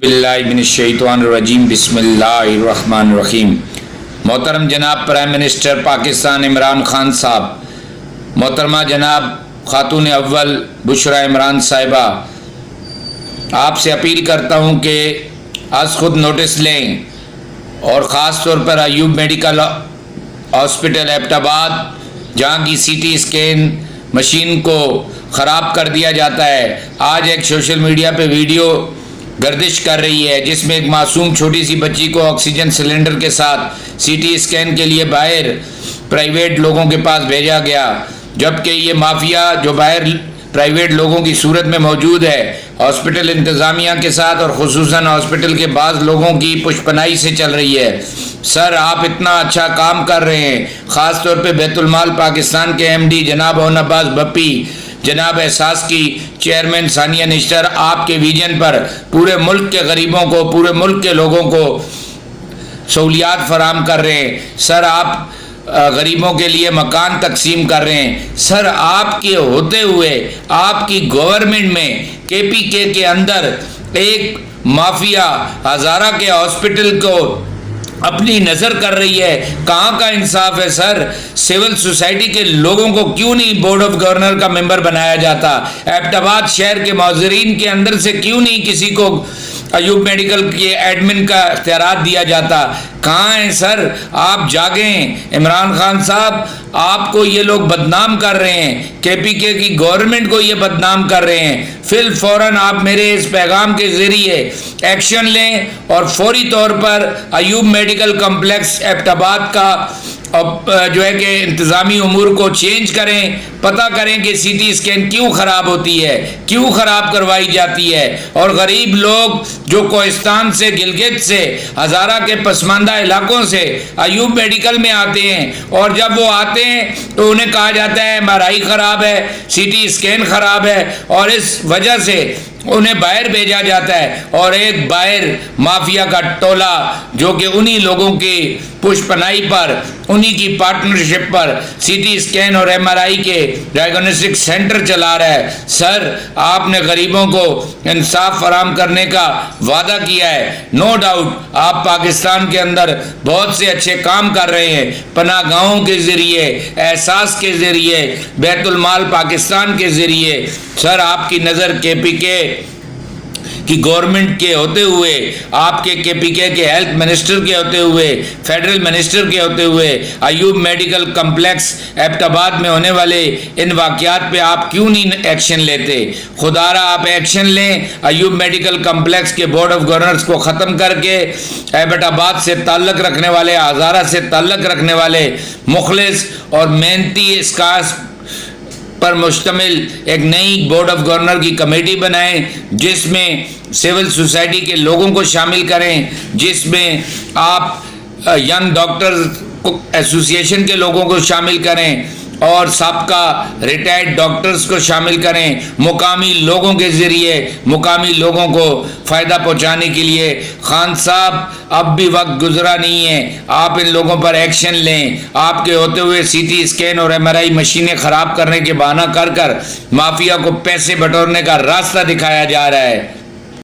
باللہ من الشیطان الرجیم بسم اللہ الرحمن الرحیم۔ محترم جناب پرائم منسٹر پاکستان عمران خان صاحب، محترمہ جناب خاتون اول بشرا عمران صاحبہ، آپ سے اپیل کرتا ہوں کہ از خود نوٹس لیں اور خاص طور پر ایوب میڈیکل ہاسپٹل ایبٹ آباد جہاں کی سی ٹی اسکین مشین کو خراب کر دیا جاتا ہے۔ آج ایک سوشل میڈیا پہ ویڈیو گردش کر رہی ہے جس میں ایک معصوم چھوٹی سی بچی کو آکسیجن سلنڈر کے ساتھ سی ٹی اسکین کے لیے باہر پرائیویٹ لوگوں کے پاس بھیجا گیا، جبکہ یہ مافیا جو باہر پرائیویٹ لوگوں کی صورت میں موجود ہے ہاسپٹل انتظامیہ کے ساتھ اور خصوصاً ہاسپٹل کے بعض لوگوں کی پشپنائی سے چل رہی ہے۔ سر، آپ اتنا اچھا کام کر رہے ہیں، خاص طور پہ بیت المال پاکستان کے ایم ڈی جناب اون عباس بپی، جناب احساس کی چیئرمین ثانیہ نشتر، آپ کے ویژن پر پورے ملک کے غریبوں کو، پورے ملک کے لوگوں کو سہولیات فراہم کر رہے ہیں۔ سر، آپ غریبوں کے لیے مکان تقسیم کر رہے ہیں۔ سر، آپ کے ہوتے ہوئے آپ کی گورنمنٹ میں کے پی کے اندر ایک مافیا ہزارہ کے ہاسپٹل کو اپنی نظر کر رہی ہے، کہاں کا انصاف ہے؟ سر، سول سوسائٹی کے لوگوں کو کیوں نہیں بورڈ آف گورنر کا ممبر بنایا جاتا؟ ایبٹ آباد شہر کے معذرین کے اندر سے کیوں نہیں کسی کو ایوب میڈیکل کے ایڈمن کا اختیارات دیا جاتا؟ کہاں ہیں سر؟ آپ جاگیں عمران خان صاحب، آپ کو یہ لوگ بدنام کر رہے ہیں، کے پی کے کی گورنمنٹ کو یہ بدنام کر رہے ہیں۔ فوراً آپ میرے اس پیغام کے ذریعے ایکشن لیں اور فوری طور پر ایوب میڈیکل کمپلیکس ایبٹ آباد کا جو ہے کہ انتظامی امور کو چینج کریں، پتہ کریں کہ سی ٹی اسکین کیوں خراب ہوتی ہے، کیوں خراب کروائی جاتی ہے، اور غریب لوگ جو کوہستان سے، گلگت سے، ہزارہ کے پسماندہ علاقوں سے ایوب میڈیکل میں آتے ہیں، اور جب وہ آتے ہیں تو انہیں کہا جاتا ہے ایم آر آئی خراب ہے، سی ٹی اسکین خراب ہے، اور اس وجہ سے انہیں باہر بھیجا جاتا ہے، اور ایک باہر مافیا کا ٹولہ جو کہ انہی لوگوں کی پشپنائی پر، انہی کی پارٹنرشپ پر سی ٹی اسکین اور ایم آر آئی کے ڈائگنوسٹک سینٹر چلا رہا ہے۔ سر، آپ نے غریبوں کو انصاف فراہم کرنے کا وعدہ کیا ہے، نو ڈاؤٹ آپ پاکستان کے اندر بہت سے اچھے کام کر رہے ہیں، پناہ گاہوں کے ذریعے، احساس کے ذریعے، بیت المال پاکستان کے ذریعے۔ سر، آپ کی نظر کے پی کے کی گورنمنٹ کے ہوتے ہوئے، آپ کے پی کے ہیلتھ منسٹر کے ہوتے ہوئے، فیڈرل منسٹر کے ہوتے ہوئے ایوب میڈیکل کمپلیکس ایبٹ آباد میں ہونے والے ان واقعات پہ آپ کیوں نہیں ایکشن لیتے؟ خدا را آپ ایکشن لیں، ایوب میڈیکل کمپلیکس کے بورڈ آف گورنرز کو ختم کر کے ایبٹ آباد سے تعلق رکھنے والے، ہزارہ سے تعلق رکھنے والے مخلص اور محنتی اسکاس پر مشتمل ایک نئی بورڈ آف گورنر کی کمیٹی بنائیں، جس میں سول سوسائٹی کے لوگوں کو شامل کریں، جس میں آپ ینگ ڈاکٹرز ایسوسی ایشن کے لوگوں کو شامل کریں اور سابقہ ریٹائرڈ ڈاکٹرز کو شامل کریں، مقامی لوگوں کے ذریعے مقامی لوگوں کو فائدہ پہنچانے کے لیے۔ خان صاحب، اب بھی وقت گزرا نہیں ہے، آپ ان لوگوں پر ایکشن لیں۔ آپ کے ہوتے ہوئے سی ٹی اسکین اور ایم آر آئی مشینیں خراب کرنے کے بہانہ کر مافیا کو پیسے بٹورنے کا راستہ دکھایا جا رہا ہے۔